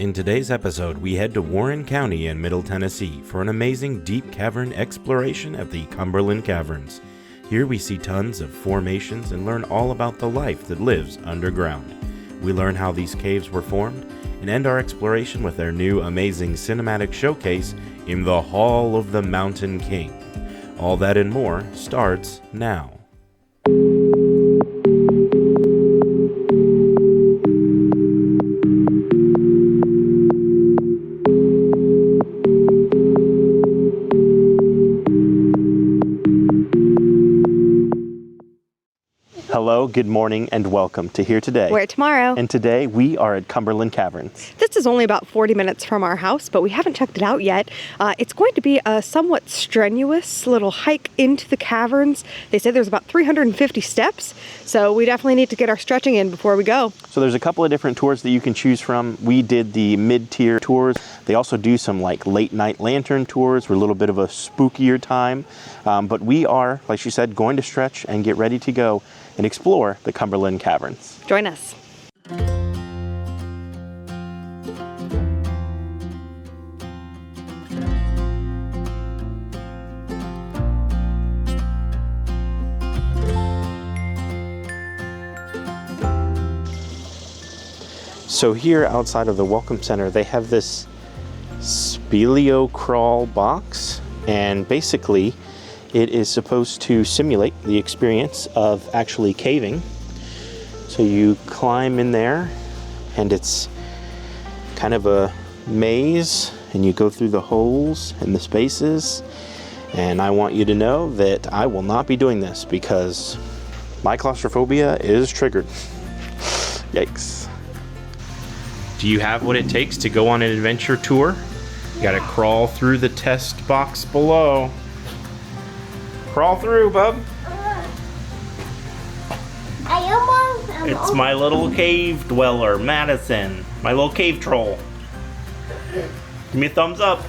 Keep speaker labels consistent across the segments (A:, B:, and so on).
A: In today's episode, we head to Warren County in Middle Tennessee for an amazing deep cavern exploration at the Cumberland Caverns. Here we see tons of formations and learn all about the life that lives underground. We learn how these caves were formed and end our exploration with their new amazing cinematic showcase in the Hall of the Mountain King. All that and more starts now. Hello, good morning, and welcome to Here Today.
B: Where Tomorrow.
A: And today we are at Cumberland Caverns.
B: This is only about 40 minutes from our house, but we haven't checked it out yet. It's going to be a somewhat strenuous little hike into the caverns. They say there's about 350 steps, so we definitely need to get our stretching in before we go.
A: So there's a couple of different tours that you can choose from. We did the mid-tier tours. They also do some like late night lantern tours for a little bit of a spookier time. But we are, like she said, going to stretch and get ready to go and explore the Cumberland Caverns.
B: Join us.
A: So here outside of the Welcome Center, they have this speleo crawl box, and basically it is supposed to simulate the experience of actually caving. So you climb in there, and it's kind of a maze, and you go through the holes and the spaces. And I want you to know that I will not be doing this because my claustrophobia is triggered. Yikes. Do you have what it takes to go on an adventure tour? You gotta crawl through the test box below. Crawl through, bub. It's my little cave dweller, Madison. My little cave troll. Give me a thumbs up.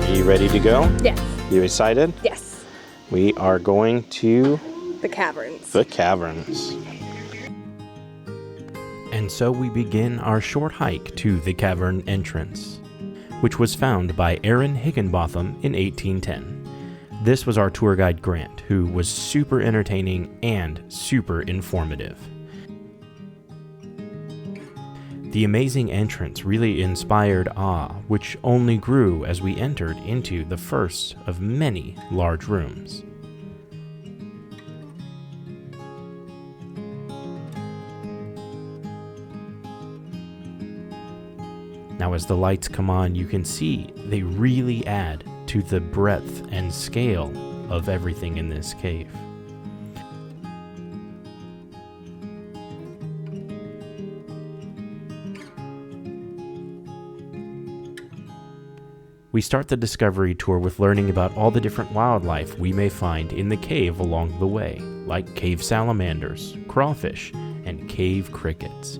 A: Are you ready to go?
B: Yes.
A: You excited?
B: Yes.
A: We are going to
B: The caverns.
A: the caverns. And so we begin our short hike to the cavern entrance, which was found by Aaron Higginbotham in 1810. This was our tour guide Grant, who was super entertaining and super informative. The amazing entrance really inspired awe, which only grew as we entered into the first of many large rooms. Now as the lights come on, you can see they really add to the breadth and scale of everything in this cave. We start the discovery tour with learning about all the different wildlife we may find in the cave along the way, like cave salamanders, crawfish, and cave crickets.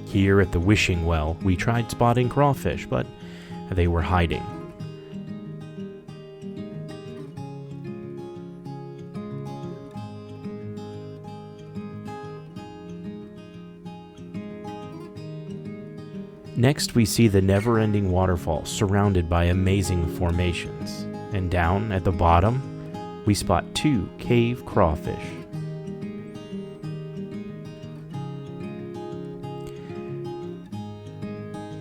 A: Here at the wishing well, we tried spotting crawfish, but they were hiding. Next, we see the never-ending waterfall surrounded by amazing formations. And down at the bottom, we spot 2 cave crawfish.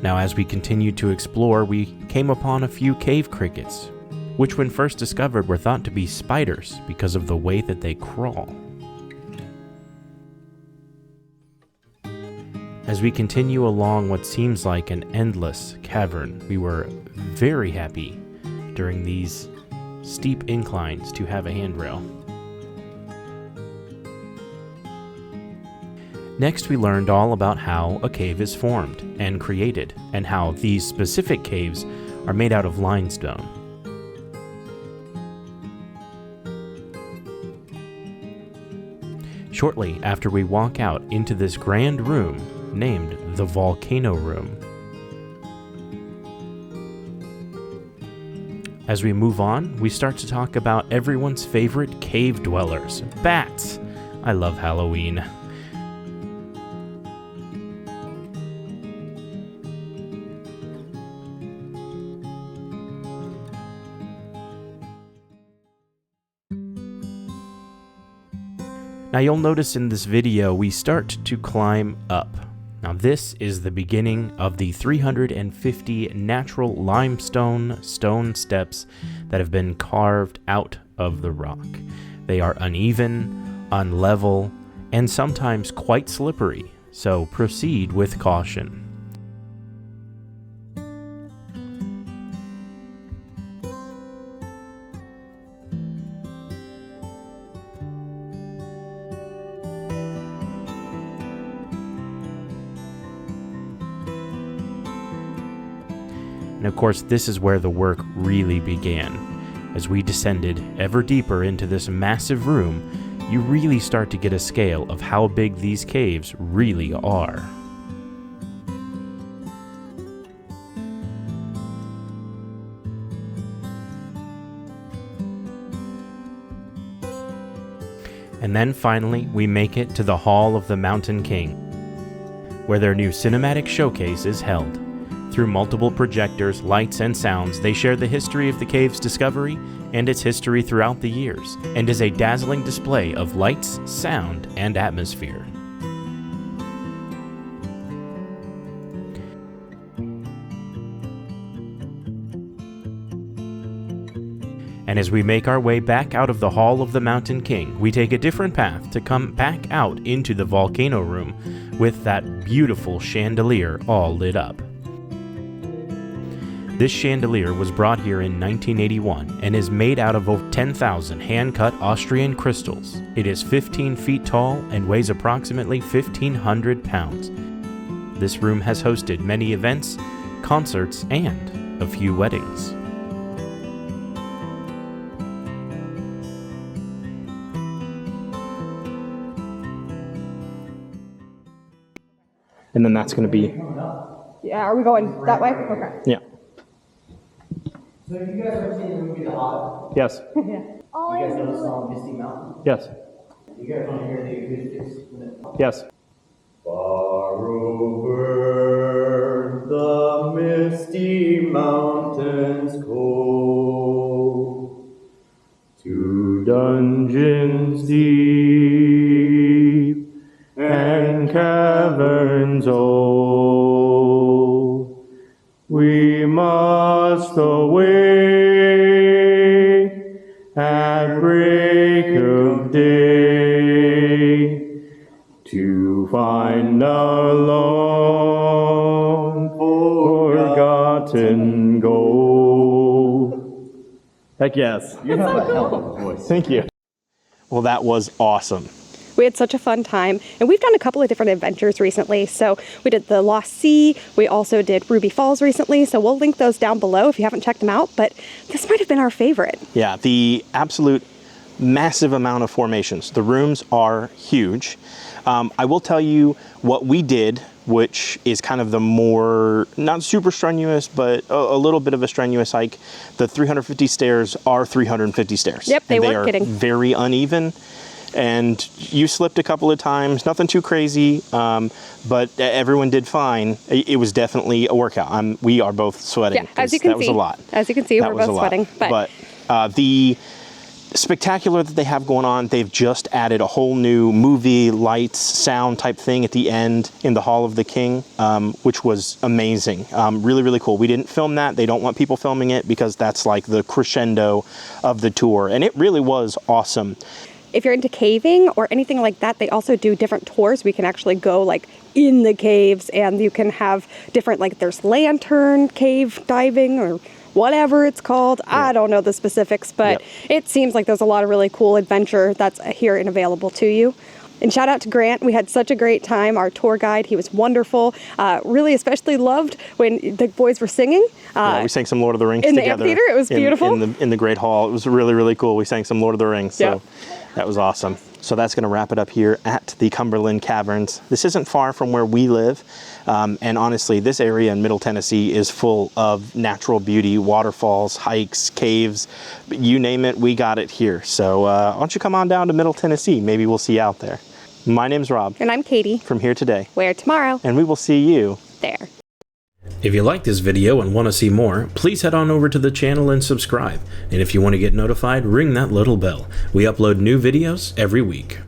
A: Now, as we continued to explore, we came upon a few cave crickets, which when first discovered were thought to be spiders because of the way that they crawl. As we continue along what seems like an endless cavern, we were very happy during these steep inclines to have a handrail. Next, we learned all about how a cave is formed and created, and how these specific caves are made out of limestone. Shortly after, we walk out into this grand room named the Volcano Room. As we move on, we start to talk about everyone's favorite cave dwellers, bats. I love Halloween. Now you'll notice in this video we start to climb up. Now this is the beginning of the 350 natural limestone stone steps that have been carved out of the rock. They are uneven, unlevel, and sometimes quite slippery, so proceed with caution. And of course, this is where the work really began. As we descended ever deeper into this massive room, you really start to get a scale of how big these caves really are. And then finally, we make it to the Hall of the Mountain King, where their new cinematic showcase is held. Through multiple projectors, lights, and sounds, they share the history of the cave's discovery and its history throughout the years, and is a dazzling display of lights, sound, and atmosphere. And as we make our way back out of the Hall of the Mountain King, we take a different path to come back out into the Volcano Room with that beautiful chandelier all lit up. This chandelier was brought here in 1981 and is made out of over 10,000 hand-cut Austrian crystals. It is 15 feet tall and weighs approximately 1,500 pounds. This room has hosted many events, concerts, and a few weddings.
C: And then that's going to be,
B: Yeah, are we going that way? Okay.
C: yeah.
D: So have you guys ever seen the movie The Hobbit?
C: Yes.
D: You guys know the song Misty Mountain?
C: Yes.
D: You guys want to hear the acoustics?
C: Yes.
E: Far over the misty mountains cold, to dungeons deep and caverns old, we must away at break of day to find our long forgotten gold. Heck yes.
C: You have a hell of a voice. Thank you.
A: Well, that was awesome.
B: We had such a fun time, and we've done a couple of different adventures recently. So we did the Lost Sea, we also did Ruby Falls recently, so we'll link those down below if you haven't checked them out, but this might have been our favorite.
A: Yeah, the absolute massive amount of formations. The rooms are huge. I will tell you what we did, which is kind of the more, not super strenuous, but a little bit of a strenuous hike. The 350 stairs are 350 stairs.
B: Yep, they weren't
A: are
B: kidding.
A: Very uneven. And you slipped a couple of times, nothing too crazy, but everyone did fine. It was definitely a workout. We are both sweating.
B: Yeah, as you can see.
A: That was a lot.
B: As you can see,
A: That
B: we're
A: was
B: both
A: a lot.
B: sweating. But
A: the spectacular that they have going on, they've just added a whole new movie, lights, sound type thing at the end in the Hall of the King, which was amazing. Really, really cool. We didn't film that. They don't want people filming it because that's like the crescendo of the tour. And it really was awesome.
B: if you're into caving or anything like that, they also do different tours. We can actually go like in the caves, and you can have different, like there's lantern cave diving or whatever it's called. Yeah. I don't know the specifics, but it seems like there's a lot of really cool adventure that's here and available to you. And shout out to Grant. We had such a great time. Our tour guide, he was wonderful. Really especially loved when the boys were singing.
A: Yeah, we sang some Lord of the Rings
B: in
A: together.
B: the amphitheater. It was beautiful.
A: In the Great Hall. It was really, really cool. We sang some Lord of the Rings. So
B: Yep.
A: that was awesome. So that's going to wrap it up here at the Cumberland Caverns. This isn't far from where we live. And honestly, this area in Middle Tennessee is full of natural beauty, waterfalls, hikes, caves, you name it, we got it here. So why don't you come on down to Middle Tennessee? Maybe we'll see you out there. My name's Rob.
B: And I'm Katie.
A: From Here Today.
B: Where tomorrow?
A: And we will see you
B: There.
F: If you like this video and want to see more, please head on over to the channel and subscribe. And if you want to get notified, ring that little bell. We upload new videos every week.